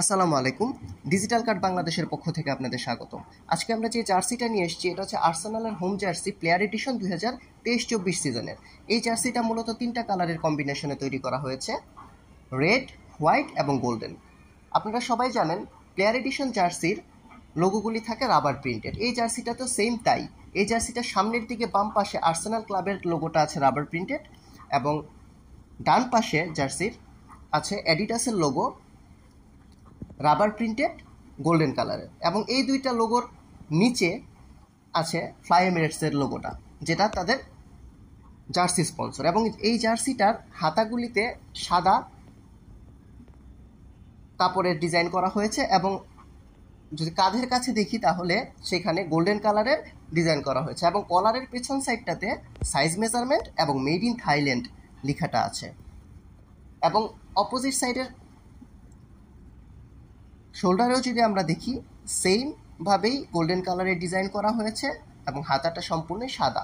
আসসালামু আলাইকুম। Digital card বাংলাদেশের পক্ষ থেকে আপনাদের স্বাগত। আজকে আমরা যে জার্সিটা নিয়ে এসেছি এটা হচ্ছে আর্সেনালের হোম জার্সি প্লেয়ার এডিশন 2023-24 সিজনের। এই জার্সিটা মূলত 3টা কালারের কম্বিনেশনে তৈরি করা হয়েছে, রেড, হোয়াইট এবং গোল্ডেন। আপনারা সবাই জানেন প্লেয়ার এডিশন জার্সির লোগোগুলি থাকে রাবার প্রিন্টেড। এই জার্সিটা তো সেম তাই। এই জার্সিটার সামনের দিকে বাম পাশে আর্সেনাল ক্লাবের লোগোটা আছে রাবার প্রিন্টেড এবং ডান পাশে জার্সির আছে অ্যাডিডাসের লোগো রাবার প্রিন্টেড গোল্ডেন কালারের, এবং এই দুইটা লোগোর নিচে আছে ফ্লাই এমিরেটসের লোগোটা, যেটা তাদের জার্সি স্পন্সর। এবং এই জার্সিটার হাতাগুলিতে সাদা কাপড়ের ডিজাইন করা হয়েছে এবং যদি কাঁধের কাছে দেখি তাহলে সেখানে গোল্ডেন কালারের ডিজাইন করা হয়েছে এবং কলারের পেছন সাইডটাতে সাইজ মেজারমেন্ট এবং মেড ইন থাইল্যান্ড লেখাটা আছে। এবং অপোজিট সাইডের শোল্ডারেও যদি আমরা দেখি সেমভাবেই গোল্ডেন কালারের ডিজাইন করা হয়েছে এবং হাতাটা সম্পূর্ণ সাদা।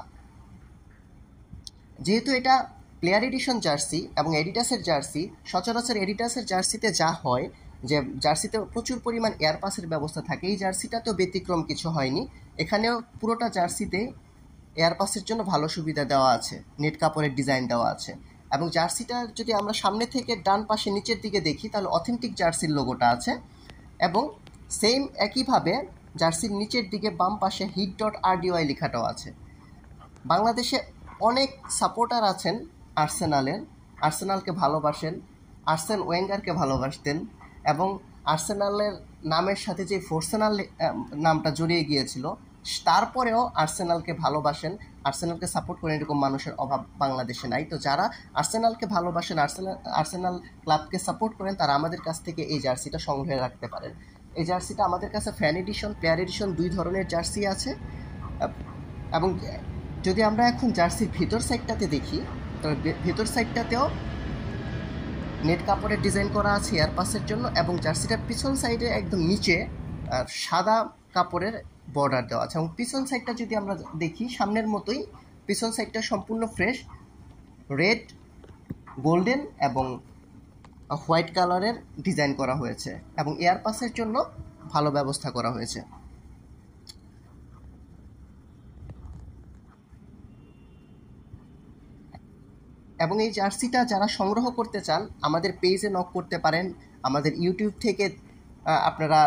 যেহেতু এটা প্লেয়ার এডিশন জার্সি এবং এডিডাসের জার্সি, সচরাচর এডিডাসের জার্সিতে যা হয় যে জার্সিতে প্রচুর পরিমাণ এয়ার পাসের ব্যবস্থা থাকে, এই জার্সিটা তো ব্যতিক্রম কিছু হয়নি। এখানেও পুরোটা জার্সিতে এয়ার পাসের জন্য ভালো সুবিধা দেওয়া আছে, নেট কাপড়ের ডিজাইন দেওয়া আছে। এবং জার্সিটা যদি আমরা সামনে থেকে ডান পাশে নিচের দিকে দেখি তাহলে অথেন্টিক জার্সির লোগোটা আছে এবং সেম একইভাবে জার্সির নিচের দিকে বাম পাশে HIT.RDY লেখাটাও আছে। বাংলাদেশে অনেক সাপোর্টার আছেন আর্সেনালের, আর্সেনালকে ভালোবাসেন, আর্সেন ওয়েঙ্গারকে ভালোবাসতেন এবং আর্সেনালের নামের সাথে যে ফোর্সেনাল নামটা জড়িয়ে গিয়েছিল তারপরেও আর্সেনালকে ভালোবাসেন, আর্সেনালকে সাপোর্ট করেন, এরকম মানুষের অভাব বাংলাদেশে নাই। তো যারা আর্সেনালকে ভালোবাসেন, আর্সেনাল ক্লাবকে সাপোর্ট করেন, তারা আমাদের কাছ থেকে এই জার্সিটা সংগ্রহে রাখতে পারেন। এই জার্সিটা আমাদের কাছে ফ্যান এডিশন, প্লেয়ার এডিশন দুই ধরনের জার্সি আছে। এবং যদি আমরা এখন জার্সির ভিতর সাইডটাতে দেখি তবে ভিতর সাইডটাতেও নেট কাপড়ের ডিজাইন করা আছে এয়ার পাসের জন্য এবং জার্সিটার পিছন সাইডে একদম নিচে সাদা কাপড়ের বর্ডার দেওয়া আছে। এবং পিছন সাইডটা যদি আমরা দেখি সামনের মতোই, পিছন সাইডটা সম্পূর্ণ ফ্রেশ রেড, গোল্ডেন এবং হোয়াইট কালারের ডিজাইন করা হয়েছে এবং এয়ার পাসের জন্য ভালো ব্যবস্থা করা হয়েছে। এবং এই জার্সিটা যারা সংগ্রহ করতে চান আমাদের পেজে নক করতে পারেন, আমাদের ইউটিউব থেকে আপনারা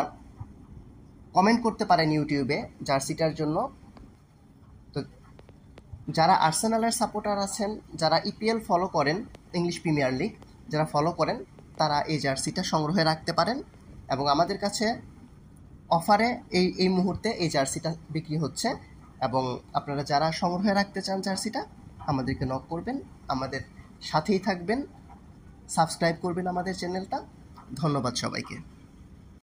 কমেন্ট করতে পারেন ইউটিউবে জার্সিটার জন্য। তো যারা আর্সেনালের সাপোর্টার আছেন, যারা ইপিএল ফলো করেন, ইংলিশ প্রিমিয়ার লিগ যারা ফলো করেন, তারা এই জার্সিটা সংগ্রহে রাখতে পারেন। এবং আমাদের কাছে অফারে এই মুহূর্তে এই জার্সিটা বিক্রি হচ্ছে। এবং আপনারা যারা সংগ্রহে রাখতে চান জার্সিটা আমাদেরকে নক করবেন, আমাদের সাথেই থাকবেন, সাবস্ক্রাইব করবেন আমাদের চ্যানেলটা। ধন্যবাদ সবাইকে।